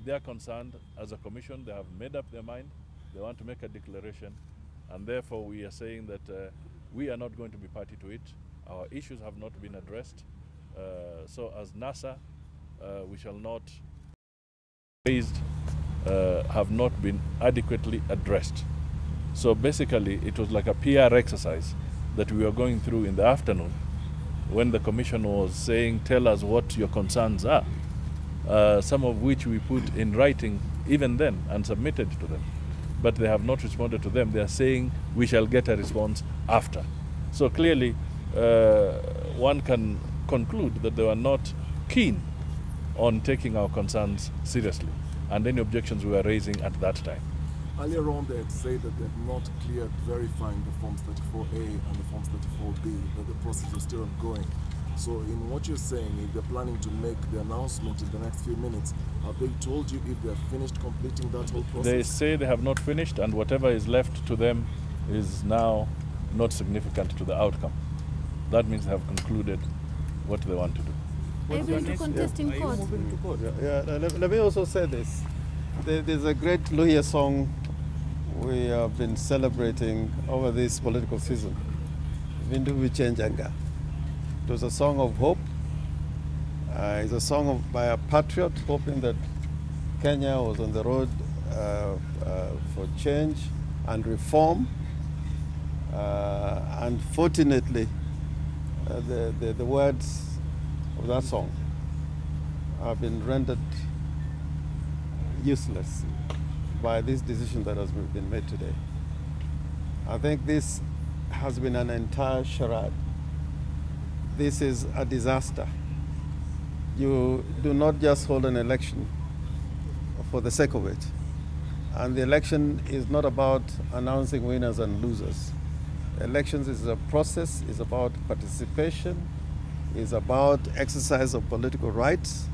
They are concerned as a commission, they have made up their mind, they want to make a declaration, and therefore we are saying that we are not going to be party to it. Our issues have not been addressed. So as NASA, we shall not raised have not been adequately addressed. So basically it was like a PR exercise that we were going through in the afternoon when the commission was saying, tell us what your concerns are, some of which we put in writing even then and submitted to them. But they have not responded to them. They are saying we shall get a response after. So clearly one can conclude that they were not keen on taking our concerns seriously and any objections we were raising at that time. Earlier on, they had said that they had not cleared verifying the Forms 34A and the Forms 34B, that the process is still ongoing. So in what you're saying, if they're planning to make the announcement in the next few minutes, have they told you if they're finished completing that whole process? They say they have not finished, and whatever is left to them is now not significant to the outcome. That means they have concluded what they want to do. Are you going to contest in court? Let me also say this. There's a great Luhya song we have been celebrating over this political season. Vindu Vichenjanga. It was a song of hope. It's a song by a patriot hoping that Kenya was on the road for change and reform. Unfortunately, the words of that song have been rendered useless by this decision that has been made today. I think this has been an entire charade. This is a disaster. You do not just hold an election for the sake of it. And the election is not about announcing winners and losers. Elections is a process, is about participation, is about exercise of political rights,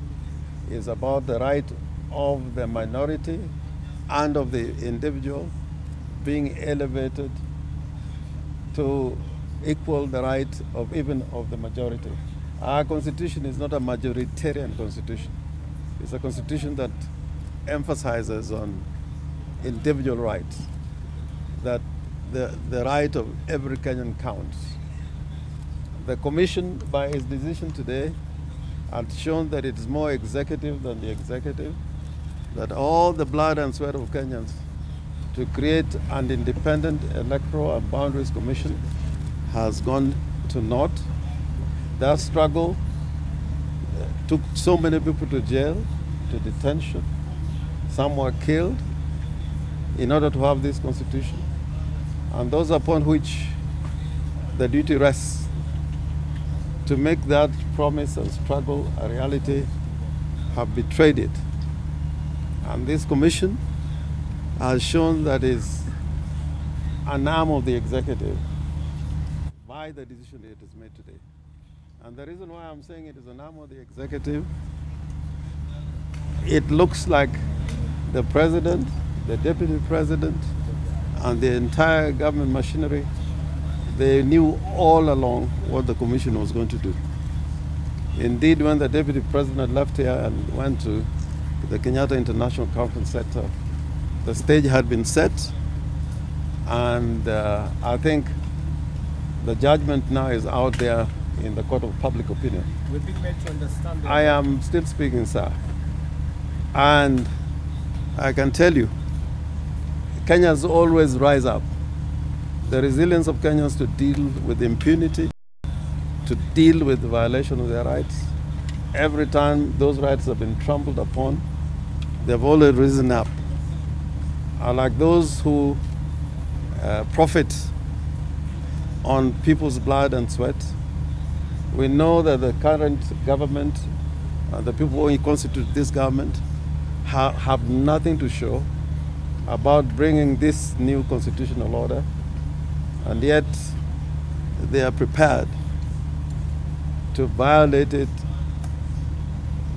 is about the right of the minority and of the individual being elevated to equal the right of even of the majority. Our constitution is not a majoritarian constitution. It's a constitution that emphasizes on individual rights, that the right of every Kenyan counts. The commission, by its decision today, had shown that it is more executive than the executive, that all the blood and sweat of Kenyans to create an independent electoral and boundaries commission has gone to naught. That struggle took so many people to jail, to detention. Some were killed in order to have this constitution. And those upon which the duty rests to make that promise and struggle a reality have betrayed it. And this commission has shown that is an arm of the executive by the decision it is made today. And the reason why I'm saying it is an arm of the executive, it looks like the president, the deputy president, and the entire government machinery, they knew all along what the commission was going to do. Indeed, when the deputy president left here and went to the Kenyatta International Conference Center, the stage had been set, and I think the judgment now is out there in the court of public opinion. We've been made to understand that. I am still speaking, sir. And I can tell you, Kenyans always rise up. The resilience of Kenyans to deal with impunity, to deal with the violation of their rights. Every time those rights have been trampled upon, they've always risen up. Unlike those who profit on people's blood and sweat, we know that the current government, the people who constitute this government, have nothing to show about bringing this new constitutional order, and yet they are prepared to violate it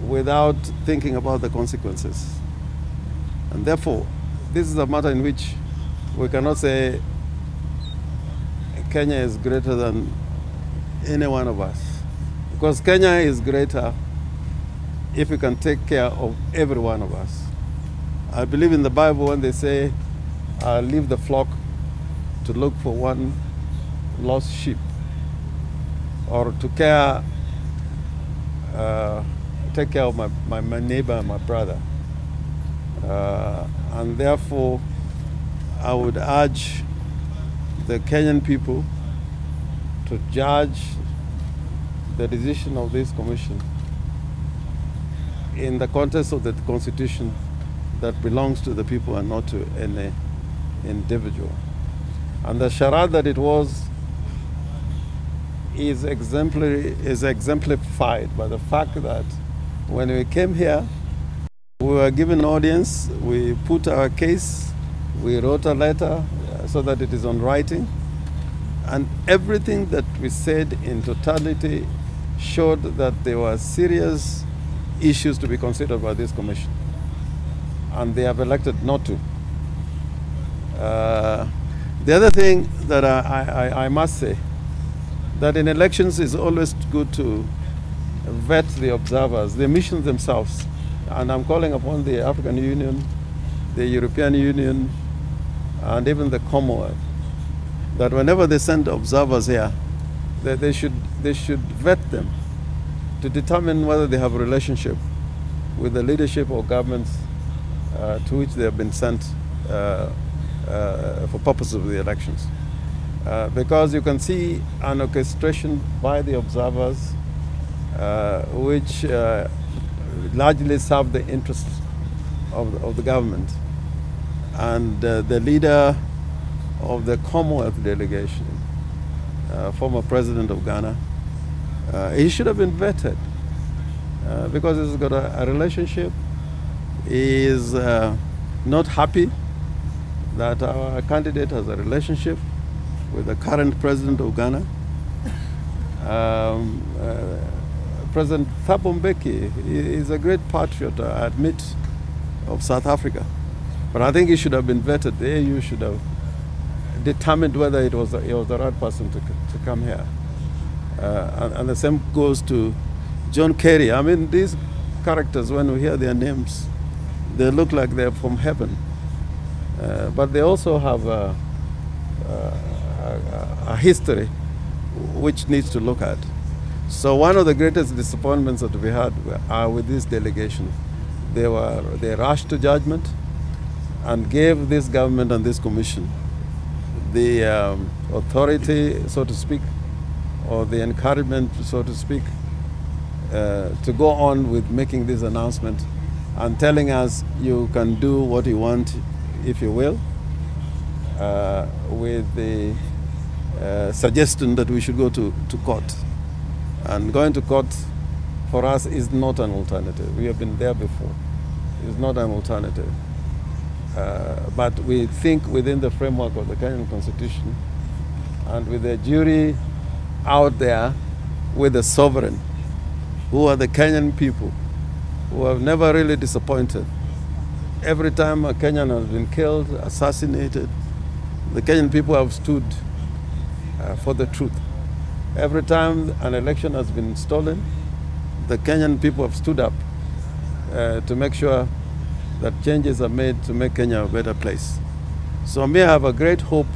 without thinking about the consequences. And therefore, this is a matter in which we cannot say Kenya is greater than any one of us, because Kenya is greater if we can take care of every one of us. I believe in the Bible when they say, leave the flock to look for one lost sheep, or to take care of my neighbor and my brother. And therefore, I would urge the Kenyan people to judge the decision of this commission in the context of the constitution that belongs to the people and not to any individual. And the charade that it was is exemplified by the fact that when we came here, we were given an audience, we put our case, we wrote a letter so that it is on writing, and everything that we said in totality showed that there were serious issues to be considered by this commission, and they have elected not to. The other thing that I must say, that in elections it's always good to vet the observers, the missions themselves. And I'm calling upon the African Union, the European Union, and even the Commonwealth, that whenever they send observers here, that they should vet them to determine whether they have a relationship with the leadership or governments to which they have been sent for purposes of the elections. Because you can see an orchestration by the observers which largely serve the interests of the government. And the leader of the Commonwealth delegation, former president of Ghana, he should have been vetted because he's got a relationship. He is not happy that our candidate has a relationship with the current president of Ghana. President Thabo Mbeki is a great patriot, I admit, of South Africa. But I think he should have been vetted. The AU should have determined whether he was the right person to come here. And the same goes to John Kerry. I mean, these characters, when we hear their names, they look like they're from heaven. But they also have a history which needs to look at. So one of the greatest disappointments that we had are with this delegation. They rushed to judgment and gave this government and this commission the authority, so to speak, or the encouragement, so to speak, to go on with making this announcement and telling us you can do what you want if you will, with the suggestion that we should go to court. And going to court for us is not an alternative. We have been there before. It's not an alternative. But we think within the framework of the Kenyan Constitution and with the jury out there with the sovereign, who are the Kenyan people, who have never really disappointed. Every time a Kenyan has been killed, assassinated, the Kenyan people have stood for the truth. Every time an election has been stolen, the Kenyan people have stood up to make sure that changes are made to make Kenya a better place. So me, I have a great hope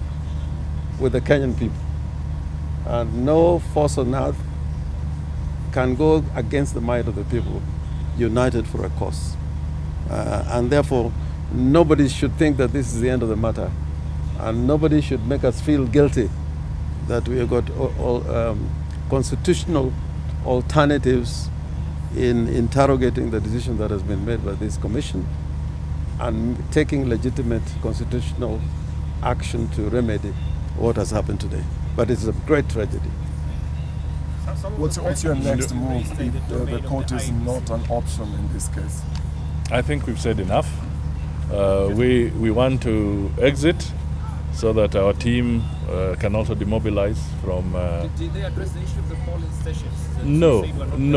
with the Kenyan people. And no force on earth can go against the might of the people united for a cause. And therefore, nobody should think that this is the end of the matter. And nobody should make us feel guilty that we have got constitutional alternatives in interrogating the decision that has been made by this commission and taking legitimate constitutional action to remedy what has happened today. But it's a great tragedy. What's your next move if the court is not an option in this case? I think we've said enough. We want to exit so that our team can also demobilize from... Did they address the issue of the polling stations? No. And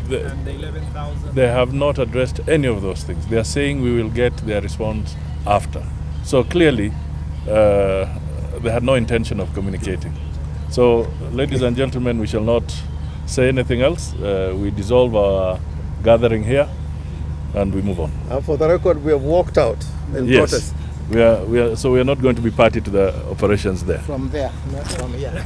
the 11,000? They have not addressed any of those things. They are saying we will get their response after. So clearly, they had no intention of communicating. So, ladies and gentlemen, we shall not say anything else. We dissolve our gathering here. and we move on. For the record, we have walked out in Yes, protest. so we are not going to be party to the operations there. From there, not from here.